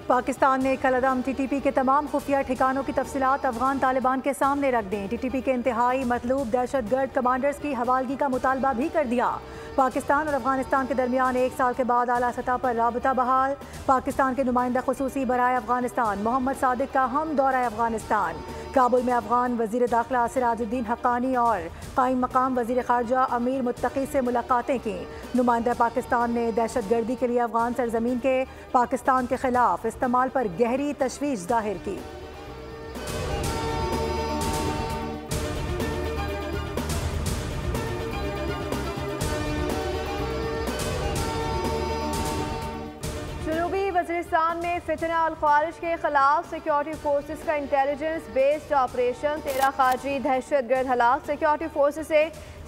पाकिस्तान ने कलअदम TTP के तमाम खुफिया ठिकानों की तफसीलात अफगान तालिबान के सामने रख दी। TTP के इंतहाई मतलूब दहशतगर्द कमांडर्स की हवालगी का मुतालबा भी कर दिया। पाकिस्तान और अफगानिस्तान के दरमियान 1 साल के बाद आला सतह पर राबता बहाल। पाकिस्तान के नुमाइंदा खुसूसी बराए अफगानिस्तान मोहम्मद सादिक का हम दौरा अफगानिस्तान। काबुल में अफगान वजीर दाखिला सिराजुद्दीन हक्कानी और कायम मकाम वजीर खारजा अमीर मुत्तकी से मुलाकातें की। नुमाइंदा पाकिस्तान ने दहशतगर्दी के लिए अफगान सरजमीन के पाकिस्तान के खिलाफ इस्तेमाल पर गहरी तशवीश जाहिर की। वज़ीरिस्तान में फितना अल ख्वारिज के खिलाफ सिक्योरिटी फोर्सेस का इंटेलिजेंस बेस्ड ऑपरेशन। 13 खारजी दहशतगर्द हलाक। सिक्योरिटी फोर्सेस से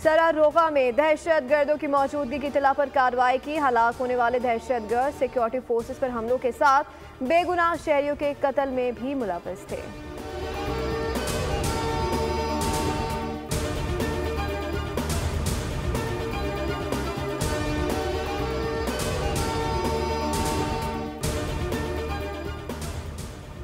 सरारोगा में दहशतगर्दों की मौजूदगी की इत्तला पर कार्रवाई की। हलाक होने वाले दहशतगर्द सिक्योरिटी फोर्सेस पर हमलों के साथ बेगुनाह शहरियों के कत्ल में भी मुलव्वस थे।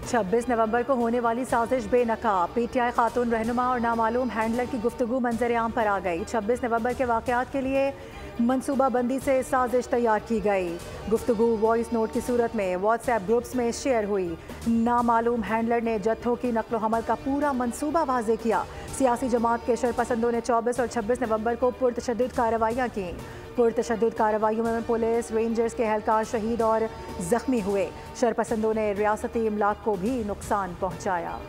छब्बीस नवंबर को होने वाली साजिश बेनकाब। PTI खातून रहनुमा और नामालूम हैंडलर की गुफ्तगू मंजर आम पर आ गई। 26 नवंबर के वाक़यात के लिए मनसूबाबंदी से साजिश तैयार की गई। गुफ्तगू वॉइस नोट की सूरत में व्हाट्सएप ग्रुप्स में शेयर हुई। नामालूम हैंडलर ने जत्थों की नकलो हमल का पूरा मनसूबा वाज़े किया। सियासी जमात के शरपसंदों ने 24 और 26 नवंबर को पुरतशद्दुद कार्रवाइयाँ की। पुरतशद्दुद कार्रवाइयों में पुलिस रेंजर्स के एहलकार शहीद और जख्मी हुए। शरपसंदों ने रियासती इमलाक को भी नुकसान पहुँचाया।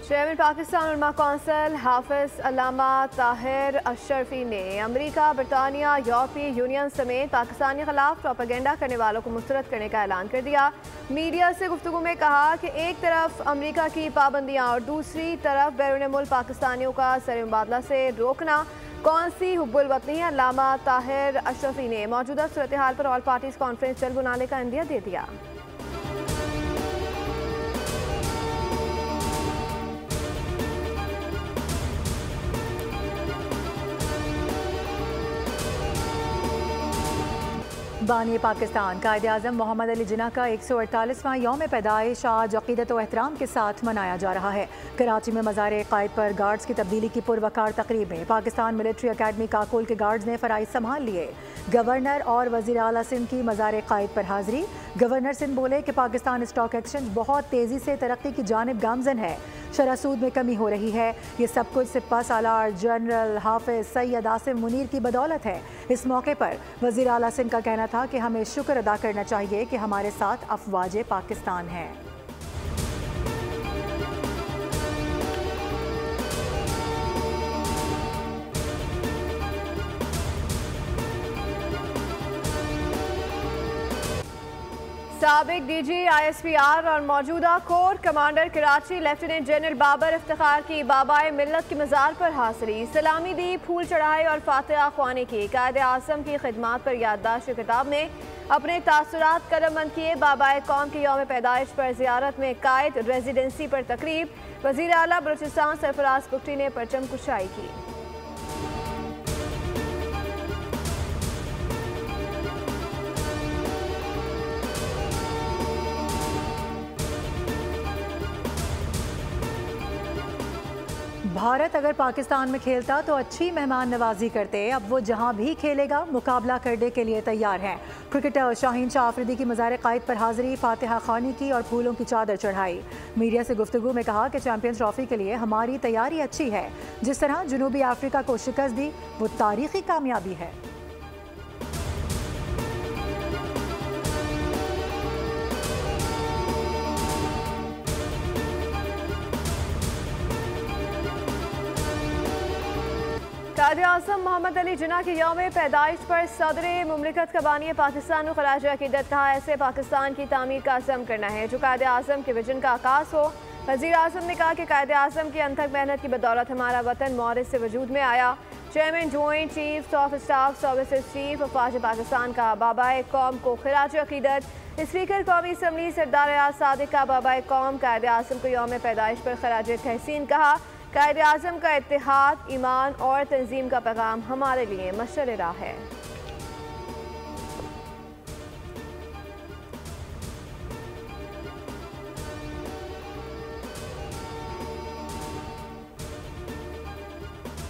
चेयरमैन पाकिस्तान उलमा कौंसिल हाफिज अल्लामा ताहिर अशरफी ने अमेरिका, बरतानिया, यूरोपीय यूनियन समेत पाकिस्तान के खिलाफ प्रोपेगेंडा करने वालों को मुस्तरद करने का ऐलान कर दिया। मीडिया से गुफ्तगू में कहा कि एक तरफ अमेरिका की पाबंदियां और दूसरी तरफ बैरून मुल्क पाकिस्तानियों का सर मुबादला से रोकना कौन सी हुब्बुल वतनी है। अल्लामा ताहिर अशरफी ने मौजूदा सूरत हाल पर ऑल पार्टीज कॉन्फ्रेंस जल्द बुलाने का इंदिया दे दिया। बानी पाकिस्तान कायदे आज़म मोहम्मद अली जिन्ना का 148वां यौम पैदाइश आज अक़ीदत व एहतराम के साथ मनाया जा रहा है। कराची में मज़ार क़ायद पर गार्ड्स की तब्दीली की पुरवकार तकरीब में पाकिस्तान मिलिट्री अकेडमी काकोल के गार्ड्स ने फ़राइज़ संभाल लिए। गवर्नर और वज़ीर आला सिंध की मज़ार क़ायद पर हाज़िरी। गवर्नर सिंध बोले कि पाकिस्तान स्टॉक एक्सचेंज बहुत तेज़ी से तरक्की की जानिब गामज़न है। शरह सूद में कमी हो रही है। ये सब कुछ सिपा सालार जनरल हाफिज सैयद आसिम मुनीर की बदौलत है। इस मौके पर वज़ीर आला सिंध का कहना था कि हमें शुक्र अदा करना चाहिए कि हमारे साथ अफवाज पाकिस्तान है। साबिक DG ISPR और मौजूदा corps commander Karachi lieutenant general Babar Iftikhar की बाबाए मिल्लत की मज़ार पर हाज़िरी। सलामी दी, फूल चढ़ाए और फातिहा ख्वानी की। कायदे आज़म की खिदमात पर याददाश्त किताब में अपने तासुरात कलमबंद किए। बाबाए कौम की यौम पैदाइश पर ज़ियारत में कायद रेजिडेंसी पर तकरीब। वज़ीर आला बलूचिस्तान सरफराज कुट्टी ने परचम कुशाई की। भारत अगर पाकिस्तान में खेलता तो अच्छी मेहमान नवाजी करते। अब वो जहां भी खेलेगा मुकाबला करने के लिए तैयार हैं। क्रिकेटर शाहीन शाह आफरीदी की मज़ार क़ायद पर हाज़िरी, फातिहा ख़ानी की और फूलों की चादर चढ़ाई। मीडिया से गुफ्तगू में कहा कि चैंपियंस ट्रॉफी के लिए हमारी तैयारी अच्छी है। जिस तरह जनूबी अफ्रीका को शिकस्त दी वो तारीखी कामयाबी है। कायदे आज़म मोहम्मद अली जिन्ना की यौम पैदाइश पर सदर मुमलिकत का बानी पाकिस्तान को खराज अकीदत कहा। ऐसे पाकिस्तान की तामीर का अज़म करना है जो कायदे आज़म के विजन का आकाश हो। वज़ीर आज़म ने कहा कि कायदे आज़म की अनथक मेहनत की बदौलत हमारा वतन मौरिस से वजूद में आया। Chairman joint chief of staff services chief अफवाज पाकिस्तान का बाबाए कौम को खिराज अकीदत। स्पीकर कौमी असम्बली सरदार रियाज सादिक का बाबाए कौम कायदे आज़म को यौम पैदाइश पर खिराज तहसीन कहा। कायदे आज़म का इत्तेहाद, ईमान और तंजीम का पैगाम हमारे लिए मशअल राह है।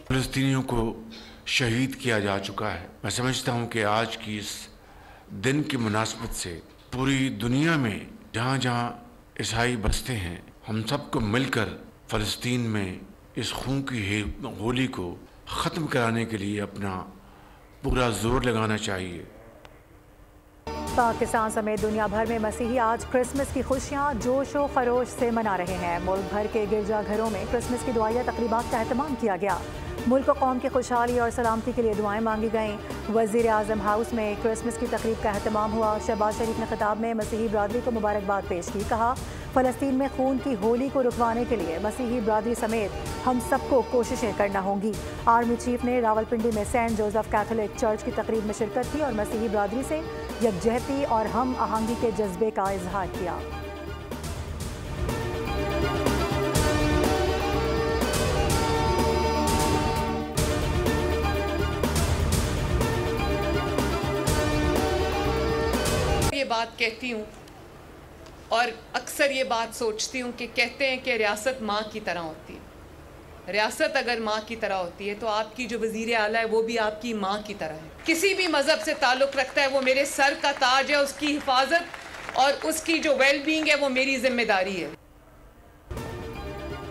फ़लस्तीनियों को शहीद किया जा चुका है। मैं समझता हूँ कि आज की इस दिन की मुनासबत से पूरी दुनिया में जहाँ जहाँ ईसाई बसते हैं, हम सबको मिलकर फ़लस्तीन में इस खून की होली को ख़त्म कराने के लिए अपना पूरा जोर लगाना चाहिए। पाकिस्तान समेत दुनिया भर में मसीही आज क्रिसमस की खुशियां जोश व खरोश से मना रहे हैं। मुल्क भर के गिरजाघरों में क्रिसमस की दुआया तकरीबात का एहतमाम किया गया। मुल्क और कौम की खुशहाली और सलामती के लिए दुआएं मांगी गईं। वज़ीर आज़म हाउस में क्रिसमस की तकरीब का एहतमाम हुआ। शहबाज शरीफ ने खिताब में मसीही बरादरी को मुबारकबाद पेश की। कहा, फ़लस्तीन में खून की होली को रुकवाने के लिए मसीही बरादरी समेत हम सबको कोशिशें करना होंगी। आर्मी चीफ ने रावलपिंडी में सेंट जोसेफ कैथोलिक चर्च की तकरीब में शिरकत की और मसीही बरादरी से यकजहती और हम आहंगी के जज्बे का इजहार किया। ये बात कहती हूँ और अक्सर ये बात सोचती हूँ कि कहते हैं कि रियासत माँ की तरह होती है। रियासत अगर माँ की तरह होती है तो आपकी जो वज़ीर आला है वो भी आपकी माँ की तरह है। किसी भी मज़हब से ताल्लुक़ रखता है वो मेरे सर का ताज है, उसकी हिफाजत और उसकी जो वेलबींग है वो मेरी जिम्मेदारी है।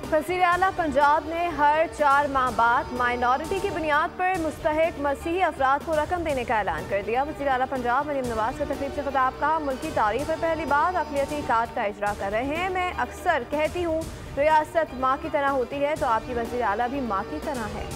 वज़ीर आला पंजाब ने हर 4 माह बाद माइनॉरिटी की बुनियाद पर मुस्तहिक मसीही अफराद को रकम देने का ऐलान कर दिया। वज़ीर आला पंजाब मरीम नवाज का तकरीब से खिताब। कहा, मुल्क की तारीख में पहली बार अक़लियती कार्ड का इजरा कर रहे हैं। मैं अक्सर कहती हूँ रियासत माँ की तरह होती है तो आपकी वज़ीर आला भी माँ की तरह है।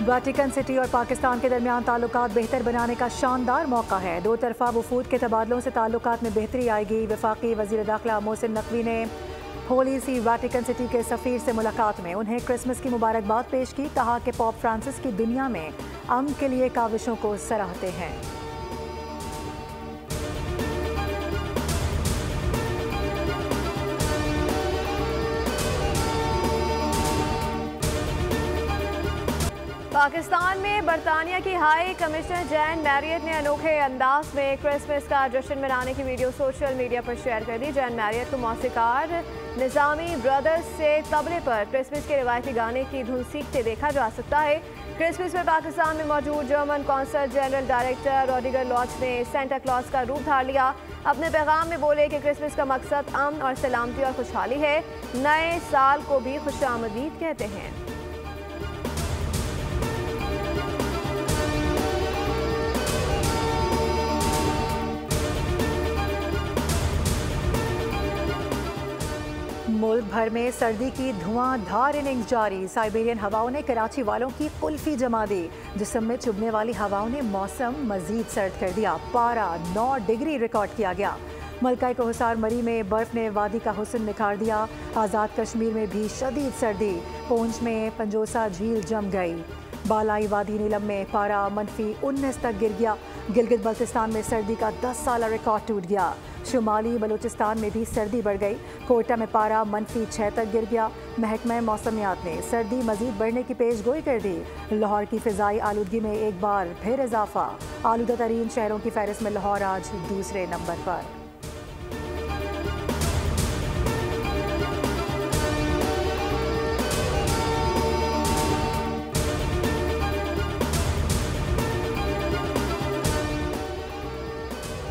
वाटिकन सिटी और पाकिस्तान के दरमियान ताल्लुकात बेहतर बनाने का शानदार मौका है। दो तरफा वफूद के तबादलों से ताल्लुकात में बेहतरी आएगी। वफाकी वज़ीर दाखिला मोहसिन नकवी ने होली सी वाटिकन सिटी के सफ़ीर से मुलाकात में उन्हें क्रिसमस की मुबारकबाद पेश की। कहा कि पोप फ्रांसिस की दुनिया में अमन के लिए काविशों को सराहते हैं। पाकिस्तान में बरतानिया की हाई कमिश्नर जैन मैरियट ने अनोखे अंदाज में क्रिसमस का जश्न मनाने की वीडियो सोशल मीडिया पर शेयर कर दी। जैन मैरियट को मौसीकार निज़ामी ब्रदर्स से तबले पर क्रिसमस के रिवायती गाने की धुन सीखते देखा जा सकता है। क्रिसमस में पाकिस्तान में मौजूद German consul general director Rudiger Lauch ने सेंटा क्लॉज का रूप धार लिया। अपने पैगाम में बोले कि क्रिसमस का मकसद अमन और सलामती और खुशहाली है। नए साल को भी खुशामदीद कहते हैं। मुल्क भर में सर्दी की धुआंधार इनिंग्स जारी। साइबेरियन हवाओं ने कराची वालों की कुल्फी जमा दी। जिस्म में चुभने वाली हवाओं ने मौसम मजीद सर्द कर दिया। पारा 9 डिग्री रिकॉर्ड किया गया। मलकाई को हिसार मरी में बर्फ ने वादी का हुस्न निखार दिया। आज़ाद कश्मीर में भी शदीद सर्दी। पूंछ में पंजोसा झील जम गई। बालाई वादी नीलम में पारा -19 तक गिर गया। गिलगित बल्तिस्तान में सर्दी का 10 साला रिकॉर्ड टूट गया। शुमाली बलूचिस्तान में भी सर्दी बढ़ गई। कोयटा में पारा -6 तक गिर गया। महकमा मौसमियात ने सर्दी मजीद बढ़ने की पेशगोई कर दी। लाहौर की फ़िज़ाई आलूदगी में एक बार फिर इजाफा। आलूदा तरीन शहरों की फहरिस्त में लाहौर आज दूसरे नंबर पर।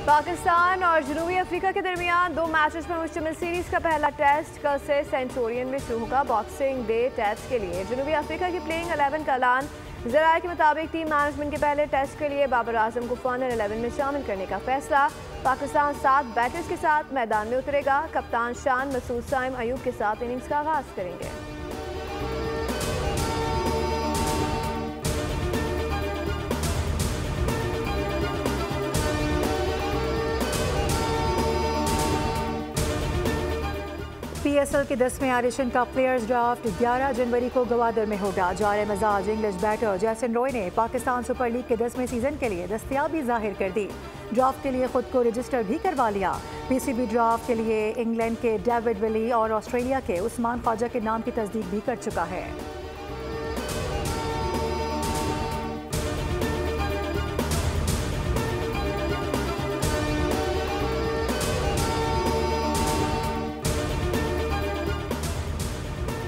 पाकिस्तान और जनूबी अफ्रीका के दरमियान 2 मैचेस पर मुश्तमिल सीरीज का पहला टेस्ट कल से सेंचुरियन में शुरू होगा। बॉक्सिंग डे टेस्ट के लिए जनूबी अफ्रीका की प्लेइंग 11 का ऐलान। ज़राए के मुताबिक टीम मैनेजमेंट के पहले टेस्ट के लिए बाबर आजम को फाइनल 11 में शामिल करने का फैसला। पाकिस्तान 7 बैटर्स के साथ मैदान में उतरेगा। कप्तान शान मसूद साइम अयूब के साथ इनिंग्स का आगाज करेंगे। PSL के 10वें एडिशन का प्लेयर्स ड्राफ्ट 11 जनवरी को गवादर में होगा। जारे मजाज इंग्लिश बैटर जैसन रॉय ने पाकिस्तान सुपर लीग के 10वें सीजन के लिए दस्तयाबी जाहिर कर दी। ड्राफ्ट के लिए खुद को रजिस्टर भी करवा लिया। PCB ड्राफ्ट के लिए इंग्लैंड के डेविड विली और ऑस्ट्रेलिया के उस्मान ख्वाजा के नाम की तस्दीक भी कर चुका है।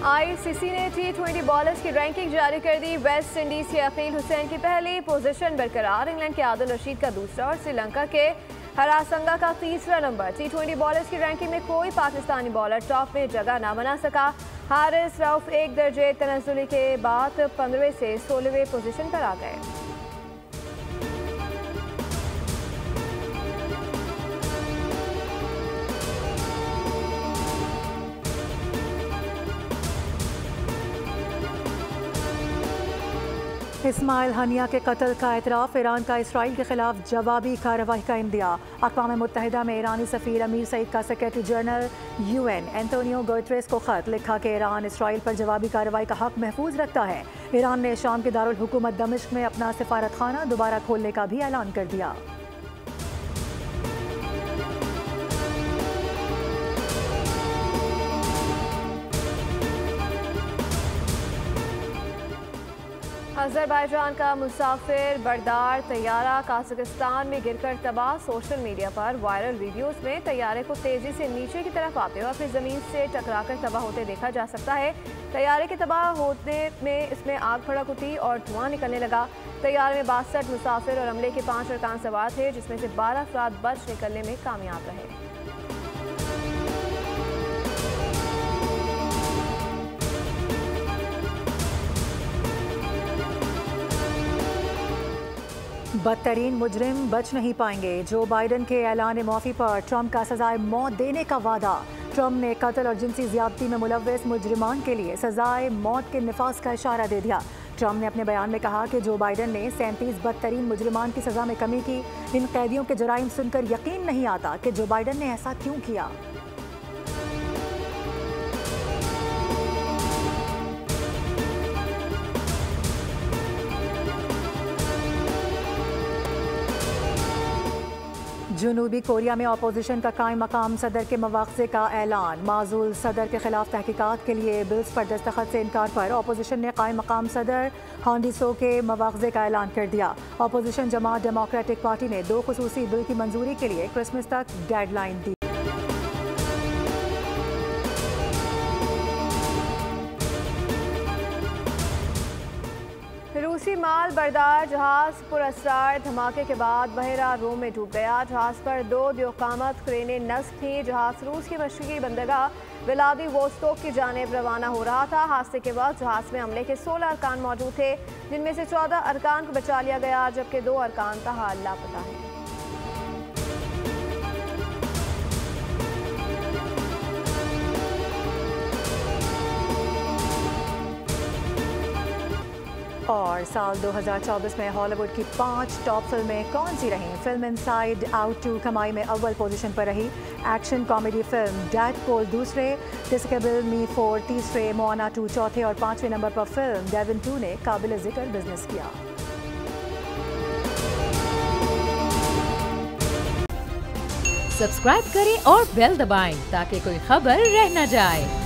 ICC ने T20 बॉलर्स की रैंकिंग जारी कर दी। वेस्ट इंडीज के अकील हुसैन की पहली पोजीशन बरकरार, इंग्लैंड के आदिल रशीद का दूसरा और श्रीलंका के हरासंगा का तीसरा नंबर। T20 बॉलर्स की रैंकिंग में कोई पाकिस्तानी बॉलर टॉप में जगह न बना सका। हारिस रऊफ एक दर्जे तनज़्ज़ुली के बाद 15वें से 16वें पोजीशन पर आ गए। इस्माइल हनिया के कत्ल का एतराफ़, ईरान का इसराइल के खिलाफ जवाबी कार्रवाई का इंदिया। अक़वाम मुत्तहिदा में ईरानी सफ़ीर अमीर सईद का secretary general UN Antonio Guterres को ख़त लिखा कि ईरान इसराइल पर जवाबी कार्रवाई का हक़ महफूज रखता है। ईरान ने शाम के दारुल हुकूमत दमिश्क में अपना सफारत खाना दोबारा खोलने का भी ऐलान कर दिया। अज़रबैजान का मुसाफिर बरदार तैयारा कजाकिस्तान में गिरकर तबाह। सोशल मीडिया पर वायरल वीडियोस में तैयारे को तेजी से नीचे की तरफ आते हुए अपनी ज़मीन से टकराकर तबाह होते देखा जा सकता है। तैयारे के तबाह होने में इसमें आग भड़क उठी और धुआं निकलने लगा। तैयारे में 62 मुसाफिर और अमले के 5 अरकान सवार थे, जिसमें से 12 अफराद बच निकलने में कामयाब रहे। बदतरीन मुजरिम बच नहीं पाएंगे। जो बाइडन के ऐलान मौफ़ी पर ट्रंप का सजाए मौत देने का वादा। ट्रंप ने कत्ल और जिनसी ज़्यादती में मुलव्वस मुजरिमान के लिए सजाए मौत के निफाज का इशारा दे दिया। ट्रंप ने अपने बयान में कहा कि जो बाइडन ने 37 बदतरीन मुजरिमान की सज़ा में कमी की। इन कैदियों के जराइम सुनकर यकीन नहीं आता कि जो बाइडन ने ऐसा क्यों किया। जनूबी कोरिया में अपोजिशन का कायम मकाम सदर के मवाख़ज़े का ऐलान। माज़ूल सदर के खिलाफ तहकीकात के लिए बिल्स पर दस्तखत से इनकार पर अपोजिशन ने कायम मकाम सदर हांडी सो के मवाख़ज़े का ऐलान कर दिया। अपोजिशन जमात डेमोक्रेटिक पार्टी ने 2 खुसूसी बिल की मंजूरी के लिए क्रिसमस तक डेडलाइन दी। रूसी माल बरदार जहाज पुरअसरार धमाके के बाद बहरा रोम में डूब गया। जहाज पर 2 दियोकामत क्रेनें नस्ब थी। जहाज रूस की मशरकी बंदरगाह व्लादिवोस्तोक की जानिब रवाना हो रहा था। हादसे के वक्त जहाज में अमले के 16 अरकान मौजूद थे, जिनमें से 14 अरकान को बचा लिया गया, जबकि 2 अरकान ताहाल लापता हैं। और साल 2024 में हॉलीवुड की 5 टॉप फिल्में कौन सी रहीं? फिल्म इनसाइड आउट 2 कमाई में अव्वल पोजीशन पर रही। एक्शन कॉमेडी फिल्म डेडपूल दूसरे, डिस्पेकेबल मी 4 तीसरे, मोआना 2 चौथे और 5वें नंबर पर फिल्म डेविन 2 ने काबिल जिक्र बिजनेस किया। सब्सक्राइब करें और बेल दबाएं ताकि कोई खबर रह न जाए।